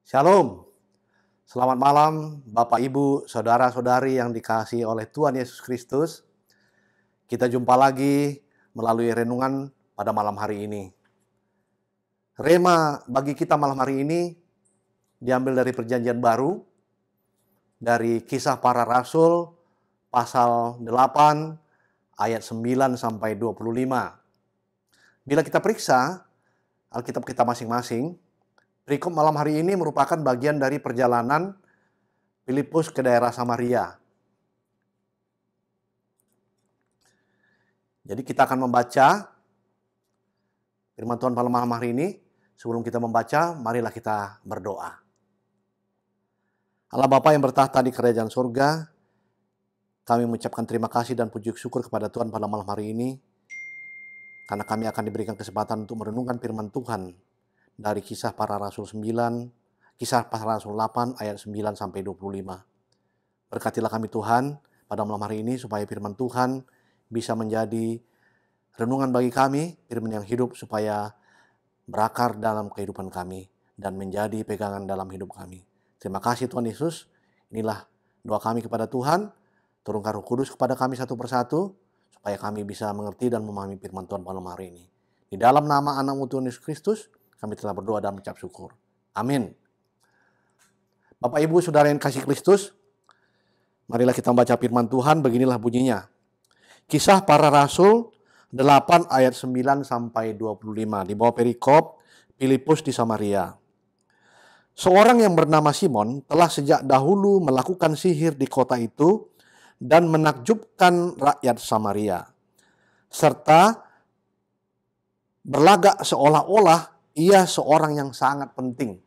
Shalom, selamat malam Bapak Ibu, Saudara-saudari yang dikasihi oleh Tuhan Yesus Kristus. Kita jumpa lagi melalui renungan pada malam hari ini. Rema bagi kita malam hari ini diambil dari Perjanjian Baru, dari Kisah Para Rasul, pasal 8, ayat 9 sampai 25. Bila kita periksa Alkitab kita masing-masing, perikop malam hari ini merupakan bagian dari perjalanan Filipus ke daerah Samaria. Jadi kita akan membaca firman Tuhan pada malam hari ini. Sebelum kita membaca, marilah kita berdoa. Allah Bapa yang bertahta di kerajaan surga, kami mengucapkan terima kasih dan puji syukur kepada Tuhan pada malam hari ini, karena kami akan diberikan kesempatan untuk merenungkan firman Tuhan dari Kisah Para Rasul 9, Kisah Para Rasul 8 ayat 9 sampai 25. Berkatilah kami Tuhan pada malam hari ini supaya firman Tuhan bisa menjadi renungan bagi kami, firman yang hidup supaya berakar dalam kehidupan kami dan menjadi pegangan dalam hidup kami. Terima kasih Tuhan Yesus. Inilah doa kami kepada Tuhan. Turunkan Roh Kudus kepada kami satu persatu supaya kami bisa mengerti dan memahami firman Tuhan pada malam hari ini. Di dalam nama Anak-Mu Tuhan Yesus Kristus, kami telah berdoa dan mengucap syukur. Amin. Bapak Ibu Saudara yang kasih Kristus, marilah kita membaca firman Tuhan. Beginilah bunyinya. Kisah Para Rasul 8 ayat 9 sampai 25. Di bawah perikop Filipus di Samaria. Seorang yang bernama Simon telah sejak dahulu melakukan sihir di kota itu dan menakjubkan rakyat Samaria, serta berlagak seolah-olah ia seorang yang sangat penting.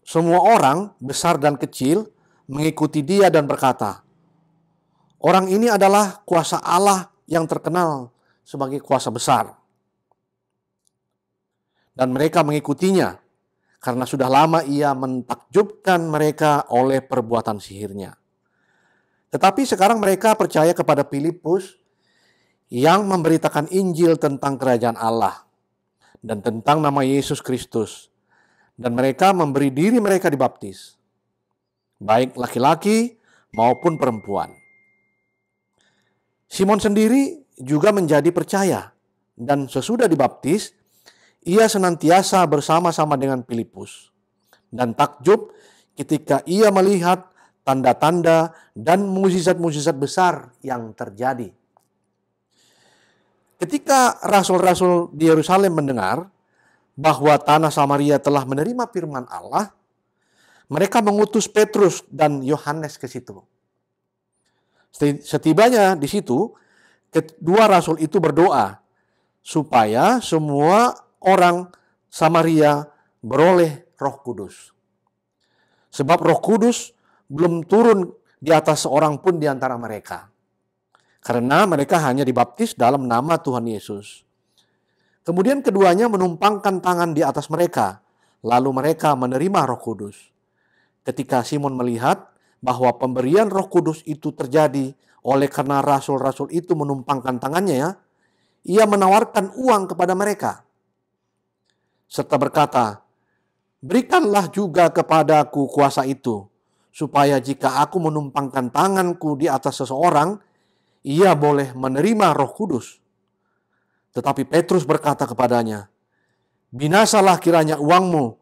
Semua orang, besar dan kecil, mengikuti dia dan berkata, "Orang ini adalah kuasa Allah yang terkenal sebagai kuasa besar." Dan mereka mengikutinya, karena sudah lama ia mentakjubkan mereka oleh perbuatan sihirnya. Tetapi sekarang mereka percaya kepada Filipus yang memberitakan Injil tentang kerajaan Allah dan tentang nama Yesus Kristus. Dan mereka memberi diri mereka dibaptis, baik laki-laki maupun perempuan. Simon sendiri juga menjadi percaya, dan sesudah dibaptis, ia senantiasa bersama-sama dengan Filipus. Dan takjub ketika ia melihat tanda-tanda dan mukjizat-mukjizat besar yang terjadi. Ketika rasul-rasul di Yerusalem mendengar bahwa tanah Samaria telah menerima firman Allah, mereka mengutus Petrus dan Yohanes ke situ. Setibanya di situ, kedua rasul itu berdoa supaya semua orang Samaria beroleh Roh Kudus. Sebab Roh Kudus belum turun di atas seorang pun di antara mereka, karena mereka hanya dibaptis dalam nama Tuhan Yesus. Kemudian keduanya menumpangkan tangan di atas mereka, lalu mereka menerima Roh Kudus. Ketika Simon melihat bahwa pemberian Roh Kudus itu terjadi oleh karena rasul-rasul itu menumpangkan tangannya, ia menawarkan uang kepada mereka, serta berkata, "Berikanlah juga kepadaku kuasa itu, supaya jika aku menumpangkan tanganku di atas seseorang, ia boleh menerima Roh Kudus." Tetapi Petrus berkata kepadanya, "Binasalah kiranya uangmu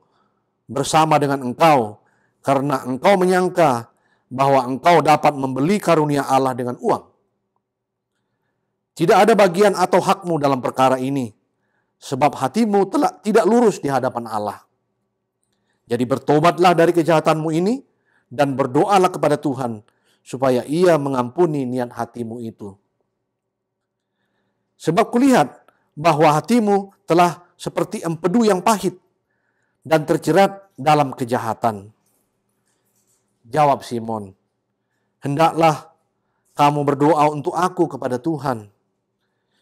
bersama dengan engkau, karena engkau menyangka bahwa engkau dapat membeli karunia Allah dengan uang. Tidak ada bagian atau hakmu dalam perkara ini, sebab hatimu telah tidak lurus di hadapan Allah. Jadi bertobatlah dari kejahatanmu ini, dan berdoalah kepada Tuhan, supaya ia mengampuni niat hatimu itu. Sebab kulihat bahwa hatimu telah seperti empedu yang pahit dan terjerat dalam kejahatan." Jawab Simon, "Hendaklah kamu berdoa untuk aku kepada Tuhan,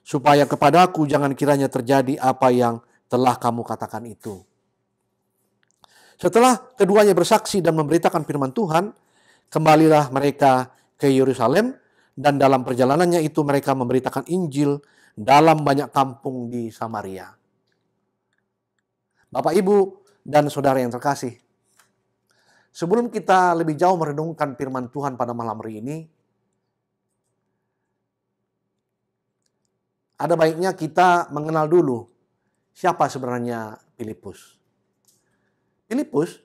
supaya kepadaku jangan kiranya terjadi apa yang telah kamu katakan itu." Setelah keduanya bersaksi dan memberitakan firman Tuhan, kembalilah mereka ke Yerusalem, dan dalam perjalanannya itu mereka memberitakan Injil dalam banyak kampung di Samaria. Bapak Ibu dan saudara yang terkasih, sebelum kita lebih jauh merenungkan firman Tuhan pada malam hari ini, ada baiknya kita mengenal dulu siapa sebenarnya Filipus. Filipus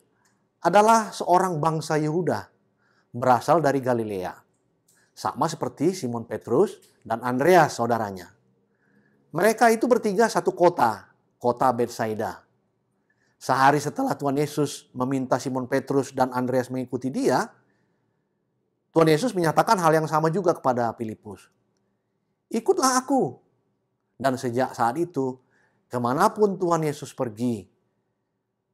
adalah seorang bangsa Yehuda, berasal dari Galilea. Sama seperti Simon Petrus dan Andreas saudaranya. Mereka itu bertiga satu kota, kota Betsaida. Sehari setelah Tuhan Yesus meminta Simon Petrus dan Andreas mengikuti dia, Tuhan Yesus menyatakan hal yang sama juga kepada Filipus. Ikutlah aku. Dan sejak saat itu, kemanapun Tuhan Yesus pergi,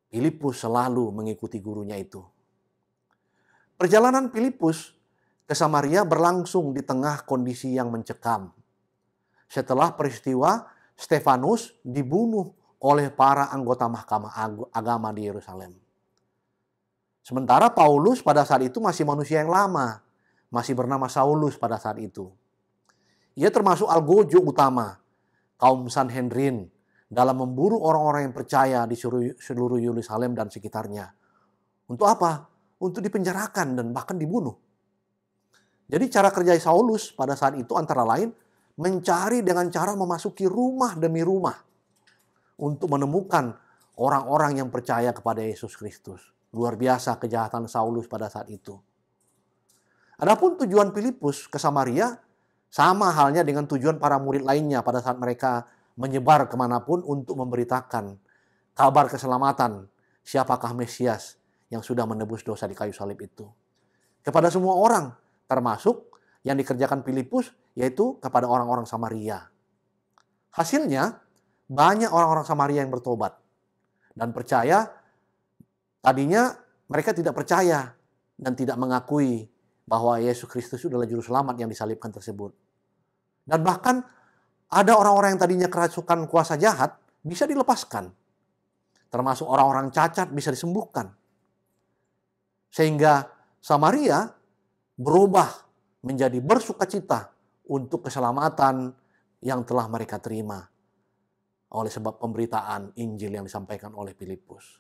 Filipus selalu mengikuti gurunya itu. Perjalanan Filipus ke Samaria berlangsung di tengah kondisi yang mencekam. Setelah peristiwa Stefanus dibunuh oleh para anggota mahkamah agama di Yerusalem. Sementara Paulus pada saat itu masih manusia yang lama, masih bernama Saulus pada saat itu. Ia termasuk algojo utama kaum Sanhedrin dalam memburu orang-orang yang percaya di seluruh Yerusalem dan sekitarnya. Untuk apa? Untuk dipenjarakan dan bahkan dibunuh. Jadi cara kerja Saulus pada saat itu antara lain mencari dengan cara memasuki rumah demi rumah untuk menemukan orang-orang yang percaya kepada Yesus Kristus. Luar biasa kejahatan Saulus pada saat itu. Adapun tujuan Filipus ke Samaria sama halnya dengan tujuan para murid lainnya pada saat mereka menyebar kemanapun untuk memberitakan kabar keselamatan siapakah Mesias yang sudah menebus dosa di kayu salib itu. Kepada semua orang, termasuk yang dikerjakan Filipus, yaitu kepada orang-orang Samaria. Hasilnya, banyak orang-orang Samaria yang bertobat dan percaya. Tadinya mereka tidak percaya dan tidak mengakui bahwa Yesus Kristus adalah juru selamat yang disalibkan tersebut. Dan bahkan ada orang-orang yang tadinya kerasukan kuasa jahat bisa dilepaskan. Termasuk orang-orang cacat bisa disembuhkan. Sehingga Samaria berubah menjadi bersukacita untuk keselamatan yang telah mereka terima oleh sebab pemberitaan Injil yang disampaikan oleh Filipus.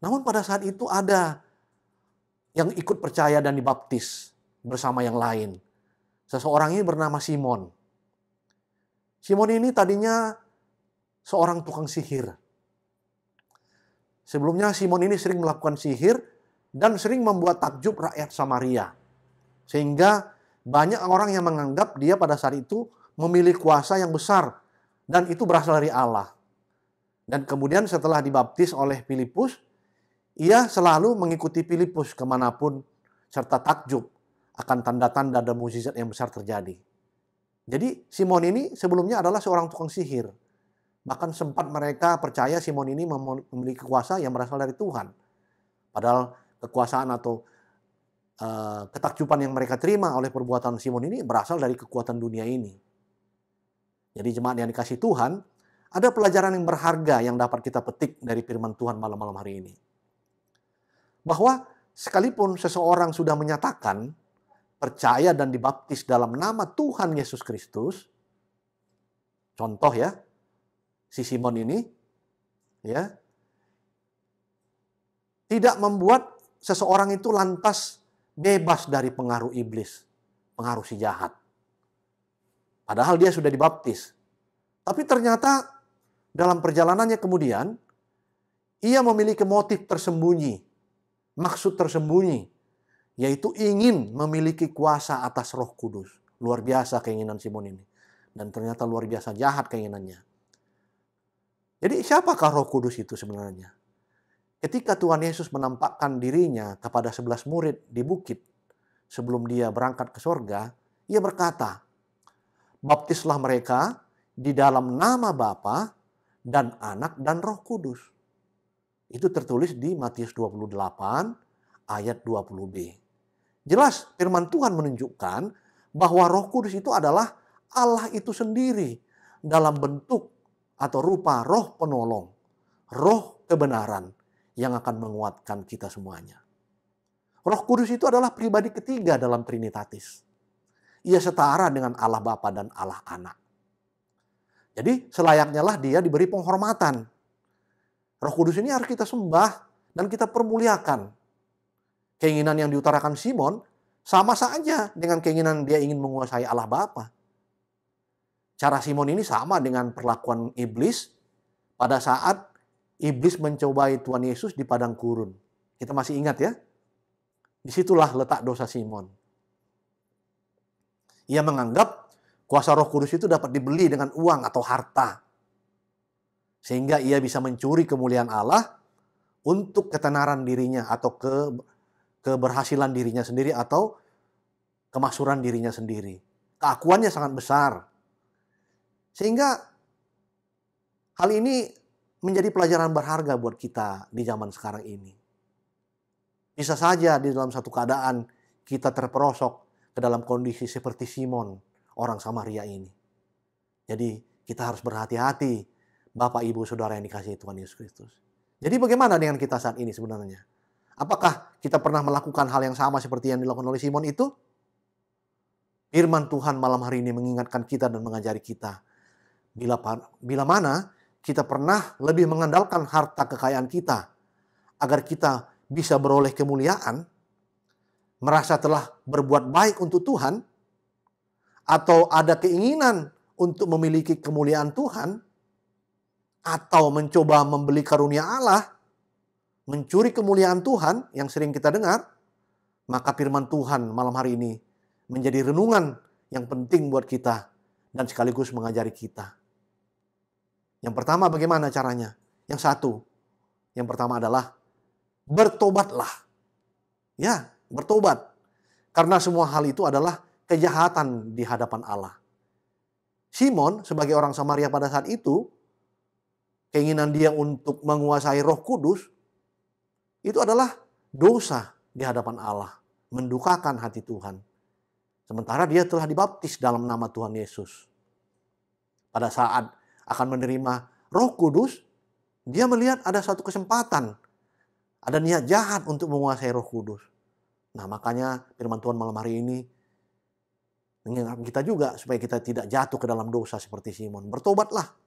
Namun pada saat itu ada yang ikut percaya dan dibaptis bersama yang lain. Seseorang ini bernama Simon. Simon ini tadinya seorang tukang sihir. Sebelumnya Simon ini sering melakukan sihir dan sering membuat takjub rakyat Samaria. Sehingga banyak orang yang menganggap dia pada saat itu memiliki kuasa yang besar dan itu berasal dari Allah. Dan kemudian setelah dibaptis oleh Filipus, ia selalu mengikuti Filipus kemanapun serta takjub akan tanda-tanda dan mukjizat yang besar terjadi. Jadi Simon ini sebelumnya adalah seorang tukang sihir. Bahkan sempat mereka percaya Simon ini memiliki kuasa yang berasal dari Tuhan. Padahal kekuasaan atau ketakjuban yang mereka terima oleh perbuatan Simon ini berasal dari kekuatan dunia ini. Jadi jemaat yang dikasihi Tuhan, ada pelajaran yang berharga yang dapat kita petik dari firman Tuhan malam-malam hari ini. Bahwa sekalipun seseorang sudah menyatakan percaya dan dibaptis dalam nama Tuhan Yesus Kristus, contoh ya, si Simon ini, ya, tidak membuat seseorang itu lantas bebas dari pengaruh iblis, pengaruh si jahat. Padahal dia sudah dibaptis. Tapi ternyata dalam perjalanannya kemudian, ia memiliki motif tersembunyi, maksud tersembunyi, yaitu ingin memiliki kuasa atas Roh Kudus. Luar biasa keinginan Simon ini. Dan ternyata luar biasa jahat keinginannya. Jadi siapakah Roh Kudus itu sebenarnya? Ketika Tuhan Yesus menampakkan dirinya kepada 11 murid di bukit sebelum dia berangkat ke sorga, ia berkata, baptislah mereka di dalam nama Bapa dan Anak dan Roh Kudus. Itu tertulis di Matius 28 ayat 20b. Jelas firman Tuhan menunjukkan bahwa Roh Kudus itu adalah Allah itu sendiri dalam bentuk atau rupa roh penolong, roh kebenaran yang akan menguatkan kita semuanya. Roh Kudus itu adalah pribadi ketiga dalam Trinitatis. Ia setara dengan Allah Bapa dan Allah Anak. Jadi selayaknya lah dia diberi penghormatan. Roh Kudus ini harus kita sembah dan kita permuliakan. Keinginan yang diutarakan Simon sama saja dengan keinginan dia ingin menguasai Allah Bapa. Cara Simon ini sama dengan perlakuan iblis pada saat iblis mencobai Tuhan Yesus di padang gurun. Kita masih ingat ya? Disitulah letak dosa Simon. Ia menganggap kuasa Roh Kudus itu dapat dibeli dengan uang atau harta. Sehingga ia bisa mencuri kemuliaan Allah untuk ketenaran dirinya atau keberhasilan dirinya sendiri atau kemaksuran dirinya sendiri. Keakuannya sangat besar. Sehingga hal ini menjadi pelajaran berharga buat kita di zaman sekarang ini. Bisa saja di dalam satu keadaan kita terperosok ke dalam kondisi seperti Simon, orang Samaria ini. Jadi kita harus berhati-hati, Bapak, Ibu, Saudara yang dikasihi Tuhan Yesus Kristus. Jadi bagaimana dengan kita saat ini sebenarnya? Apakah kita pernah melakukan hal yang sama seperti yang dilakukan oleh Simon itu? Firman Tuhan malam hari ini mengingatkan kita dan mengajari kita. Bila mana kita pernah lebih mengandalkan harta kekayaan kita agar kita bisa beroleh kemuliaan, merasa telah berbuat baik untuk Tuhan, atau ada keinginan untuk memiliki kemuliaan Tuhan, atau mencoba membeli karunia Allah, mencuri kemuliaan Tuhan yang sering kita dengar, maka firman Tuhan malam hari ini menjadi renungan yang penting buat kita dan sekaligus mengajari kita. Yang pertama bagaimana caranya? Yang pertama adalah bertobatlah. Ya, bertobat. Karena semua hal itu adalah kejahatan di hadapan Allah. Simon sebagai orang Samaria pada saat itu, keinginan dia untuk menguasai Roh Kudus, itu adalah dosa di hadapan Allah. Mendukakan hati Tuhan. Sementara dia telah dibaptis dalam nama Tuhan Yesus. Pada saat akan menerima Roh Kudus, dia melihat ada satu kesempatan. Ada niat jahat untuk menguasai Roh Kudus. Nah, makanya firman Tuhan malam hari ini mengingatkan kita juga supaya kita tidak jatuh ke dalam dosa seperti Simon. Bertobatlah.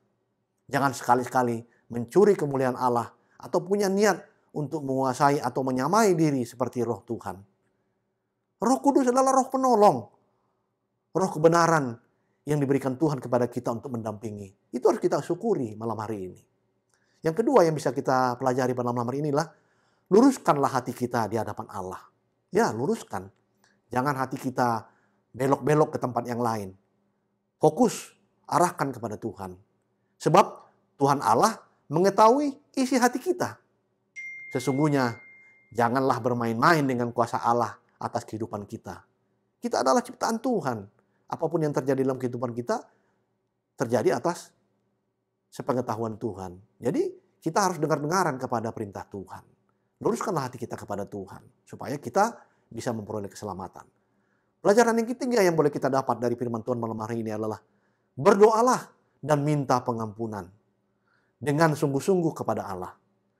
Jangan sekali-sekali mencuri kemuliaan Allah atau punya niat untuk menguasai atau menyamai diri seperti Roh Tuhan. Roh Kudus adalah roh penolong. Roh kebenaran yang diberikan Tuhan kepada kita untuk mendampingi. Itu harus kita syukuri malam hari ini. Yang kedua yang bisa kita pelajari pada malam hari inilah, luruskanlah hati kita di hadapan Allah. Ya, luruskan. Jangan hati kita belok-belok ke tempat yang lain. Fokus, arahkan kepada Tuhan. Sebab Tuhan Allah mengetahui isi hati kita. Sesungguhnya, janganlah bermain-main dengan kuasa Allah atas kehidupan kita. Kita adalah ciptaan Tuhan. Apapun yang terjadi dalam kehidupan kita, terjadi atas sepengetahuan Tuhan. Jadi, kita harus dengar-dengaran kepada perintah Tuhan. Luruskanlah hati kita kepada Tuhan, supaya kita bisa memperoleh keselamatan. Pelajaran yang ketiga yang boleh kita dapat dari firman Tuhan malam hari ini adalah, berdoalah dan minta pengampunan dengan sungguh-sungguh kepada Allah.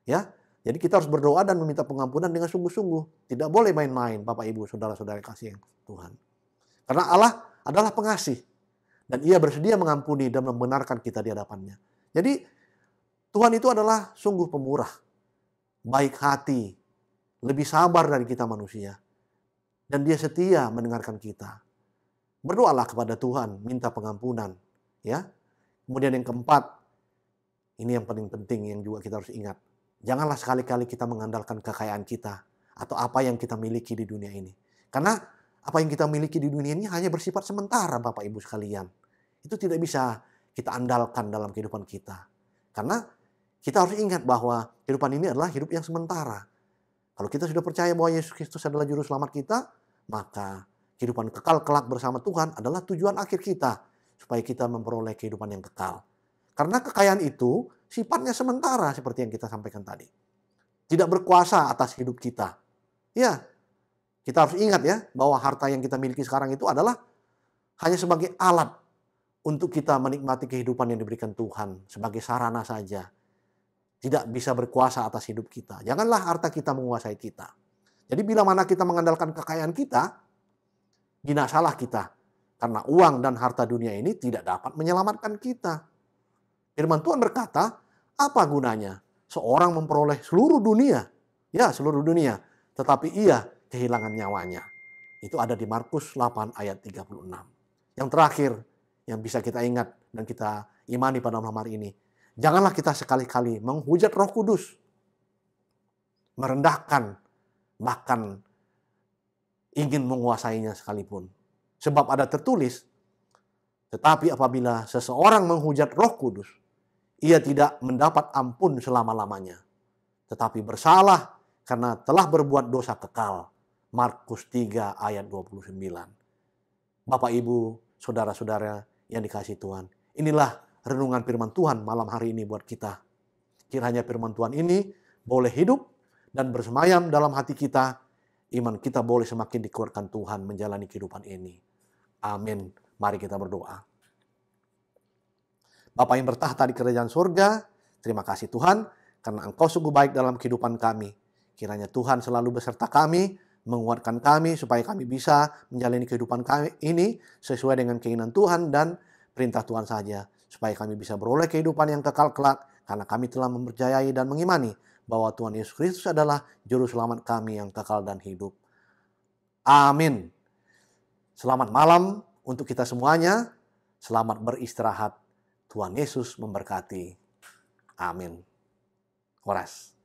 Ya, jadi kita harus berdoa dan meminta pengampunan dengan sungguh-sungguh. Tidak boleh main-main, Bapak, Ibu, Saudara-saudara kasih Tuhan. Karena Allah adalah pengasih. Dan ia bersedia mengampuni dan membenarkan kita di hadapannya. Jadi Tuhan itu adalah sungguh pemurah. Baik hati. Lebih sabar dari kita manusia. Dan dia setia mendengarkan kita. Berdoalah kepada Tuhan. Minta pengampunan. Ya. Kemudian yang keempat. Ini yang paling penting yang juga kita harus ingat. Janganlah sekali-kali kita mengandalkan kekayaan kita. Atau apa yang kita miliki di dunia ini. Karena apa yang kita miliki di dunia ini hanya bersifat sementara, Bapak Ibu sekalian. Itu tidak bisa kita andalkan dalam kehidupan kita. Karena kita harus ingat bahwa kehidupan ini adalah hidup yang sementara. Kalau kita sudah percaya bahwa Yesus Kristus adalah juru selamat kita, maka kehidupan kekal kelak bersama Tuhan adalah tujuan akhir kita. Supaya kita memperoleh kehidupan yang kekal. Karena kekayaan itu sifatnya sementara seperti yang kita sampaikan tadi. Tidak berkuasa atas hidup kita. Ya, kita harus ingat ya, bahwa harta yang kita miliki sekarang itu adalah hanya sebagai alat untuk kita menikmati kehidupan yang diberikan Tuhan. Sebagai sarana saja. Tidak bisa berkuasa atas hidup kita. Janganlah harta kita menguasai kita. Jadi bila mana kita mengandalkan kekayaan kita, binasalah kita. Karena uang dan harta dunia ini tidak dapat menyelamatkan kita. Firman Tuhan berkata, apa gunanya seorang memperoleh seluruh dunia. Ya, seluruh dunia. Tetapi ia kehilangan nyawanya. Itu ada di Markus 8 ayat 36. Yang terakhir, yang bisa kita ingat dan kita imani pada malam hari ini. Janganlah kita sekali-kali menghujat Roh Kudus. Merendahkan, bahkan ingin menguasainya sekalipun. Sebab ada tertulis, tetapi apabila seseorang menghujat Roh Kudus, ia tidak mendapat ampun selama-lamanya, tetapi bersalah karena telah berbuat dosa kekal. Markus 3 ayat 29. Bapak, Ibu, saudara-saudara yang dikasihi Tuhan, inilah renungan firman Tuhan malam hari ini buat kita. Kiranya firman Tuhan ini boleh hidup dan bersemayam dalam hati kita. Iman kita boleh semakin dikuatkan Tuhan menjalani kehidupan ini. Amin. Mari kita berdoa. Bapa yang bertahta di kerajaan surga, terima kasih Tuhan, karena Engkau sungguh baik dalam kehidupan kami. Kiranya Tuhan selalu beserta kami, menguatkan kami, supaya kami bisa menjalani kehidupan kami ini sesuai dengan keinginan Tuhan dan perintah Tuhan saja. Supaya kami bisa beroleh kehidupan yang kekal kelak, karena kami telah mempercayai dan mengimani bahwa Tuhan Yesus Kristus adalah Juru Selamat kami yang kekal dan hidup. Amin. Selamat malam untuk kita semuanya. Selamat beristirahat. Tuhan Yesus memberkati. Amin. Horas.